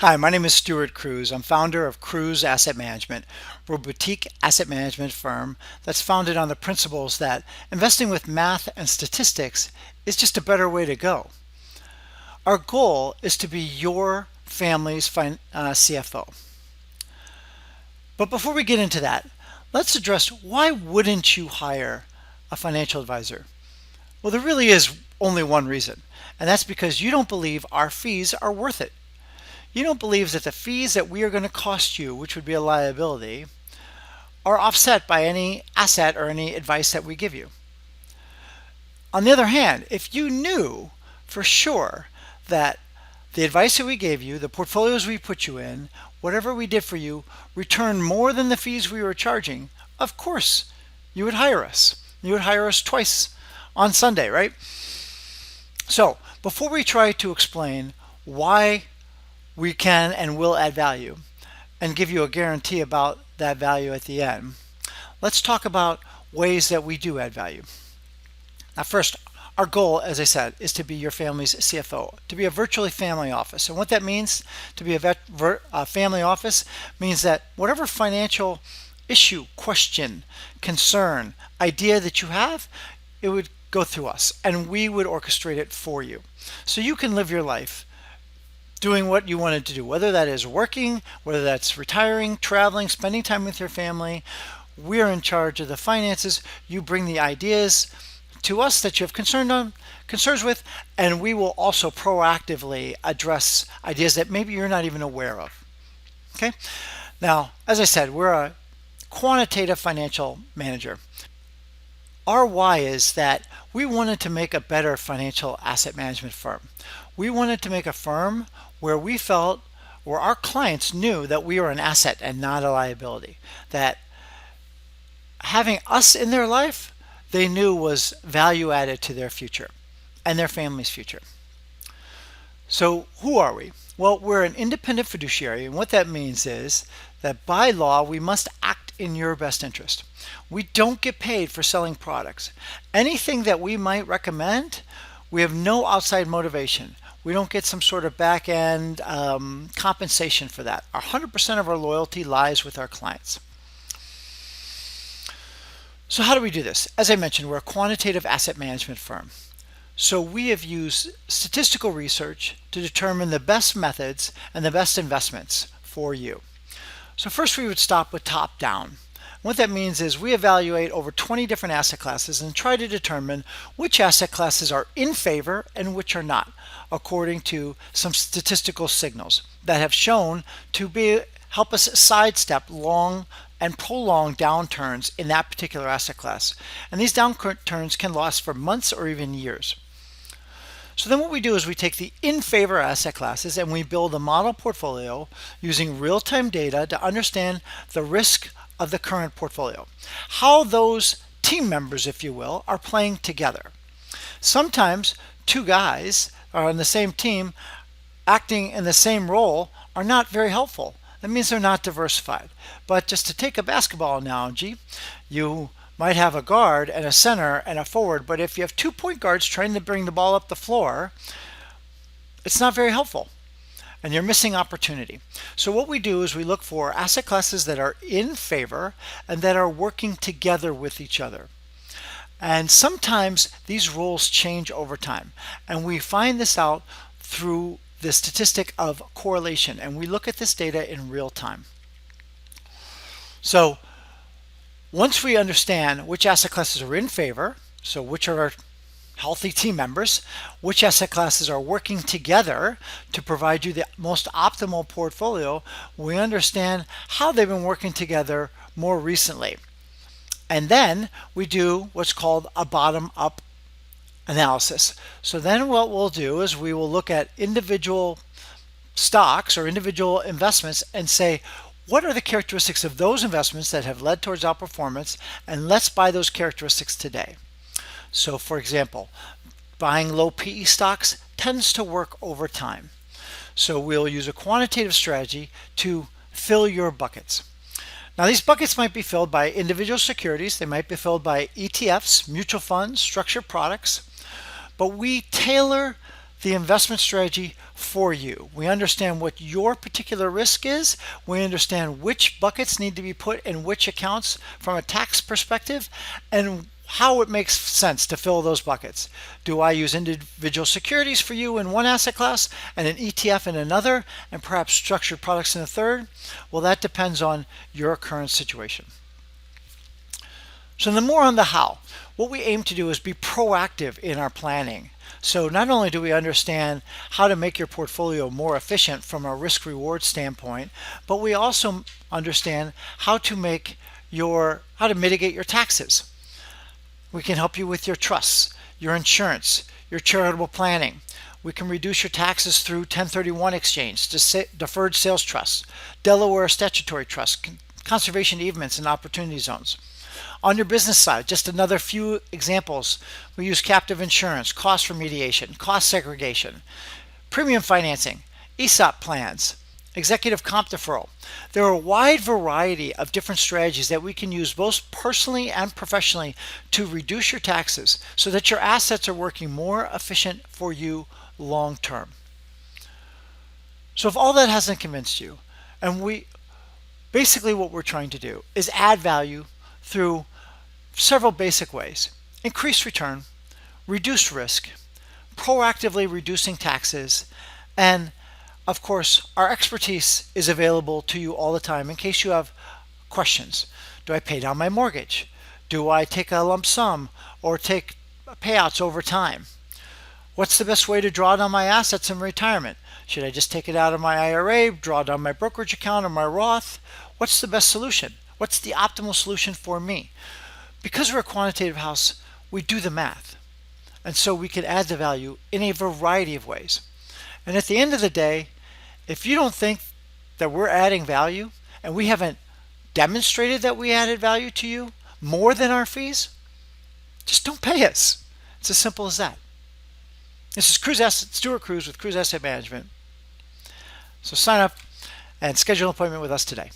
Hi, my name is Stuart Cruz. I'm founder of Cruz Asset Management. We're a boutique asset management firm that's founded on the principles that investing with math and statistics is just a better way to go. Our goal is to be your family's CFO. But before we get into that, let's address why wouldn't you hire a financial advisor? Well, there really is only one reason, and that's because you don't believe our fees are worth it. You don't believe that the fees that we are going to cost you, which would be a liability, are offset by any asset or any advice that we give you. On the other hand, if you knew for sure that the advice that we gave you, the portfolios we put you in, whatever we did for you, returned more than the fees we were charging, of course you would hire us. You would hire us twice on Sunday, right? So before we try to explain why we can and will add value and give you a guarantee about that value at the end, let's talk about ways that we do add value. Now, first, our goal, as I said, is to be your family's CFO, to be a virtually family office. And what that means to be a family office means that whatever financial issue, question, concern, idea that you have, it would go through us and we would orchestrate it for you. So you can live your life doing what you wanted to do, whether that is working, whether that's retiring, traveling, spending time with your family. We're in charge of the finances. You bring the ideas to us that you have concerns with, and we will also proactively address ideas that maybe you're not even aware of. Okay? Now, as I said, we're a quantitative financial manager. Our why is that we wanted to make a better financial asset management firm. We wanted to make a firm where we felt, where our clients knew that we were an asset and not a liability. That having us in their life, they knew was value added to their future and their family's future. So who are we? Well, we're an independent fiduciary, and what that means is that by law, we must act in your best interest. We don't get paid for selling products. Anything that we might recommend, we have no outside motivation. We don't get some sort of back end compensation for that. 100% of our loyalty lies with our clients. So how do we do this? As I mentioned, we're a quantitative asset management firm. So we have used statistical research to determine the best methods and the best investments for you. So first we would stop with top down. What that means is we evaluate over 20 different asset classes and try to determine which asset classes are in favor and which are not, according to some statistical signals that have shown to help us sidestep long and prolonged downturns in that particular asset class. And these downturns can last for months or even years. So then what we do is we take the in favor asset classes and we build a model portfolio using real-time data to understand the risk of the current portfolio, how those team members, if you will, are playing together. Sometimes two guys are on the same team acting in the same role are not very helpful. That means they're not diversified. But just to take a basketball analogy, you might have a guard and a center and a forward, but if you have 2 point guards trying to bring the ball up the floor, it's not very helpful and you're missing opportunity. So what we do is we look for asset classes that are in favor and that are working together with each other. And sometimes these roles change over time, and we find this out through the statistic of correlation, and we look at this data in real time. So once we understand which asset classes are in favor, so which are our healthy team members, which asset classes are working together to provide you the most optimal portfolio, we understand how they've been working together more recently. And then we do what's called a bottom-up analysis. So then what we'll do is we will look at individual stocks or individual investments and say, what are the characteristics of those investments that have led towards outperformance, and let's buy those characteristics today. So for example, buying low PE stocks tends to work over time. So we'll use a quantitative strategy to fill your buckets. Now these buckets might be filled by individual securities, they might be filled by ETFs, mutual funds, structured products, but we tailor the investment strategy for you. We understand what your particular risk is. We understand which buckets need to be put in which accounts from a tax perspective, and how it makes sense to fill those buckets. Do I use individual securities for you in one asset class and an ETF in another, and perhaps structured products in a third? Well, that depends on your current situation. So the more on the how, what we aim to do is be proactive in our planning. So not only do we understand how to make your portfolio more efficient from a risk reward standpoint, but we also understand how to mitigate your taxes. We can help you with your trusts, your insurance, your charitable planning. We can reduce your taxes through 1031 exchange, deferred sales trusts, Delaware statutory trusts, conservation easements, and opportunity zones. On your business side, just another few examples. We use captive insurance, cost remediation, cost segregation, premium financing, ESOP plans, executive comp deferral. There are a wide variety of different strategies that we can use both personally and professionally to reduce your taxes so that your assets are working more efficient for you long term. So if all that hasn't convinced you, and basically what we're trying to do is add value through several basic ways: increase return, reduce risk, proactively reducing taxes, and of course, our expertise is available to you all the time in case you have questions. Do I pay down my mortgage? Do I take a lump sum or take payouts over time? What's the best way to draw down my assets in retirement? Should I just take it out of my IRA, draw down my brokerage account or my Roth? What's the best solution? What's the optimal solution for me? Because we're a quantitative house, we do the math. And so we can add the value in a variety of ways. And at the end of the day, if you don't think that we're adding value and we haven't demonstrated that we added value to you more than our fees, just don't pay us. It's as simple as that. This is Stuart Cruz with Cruz Asset Management. So sign up and schedule an appointment with us today.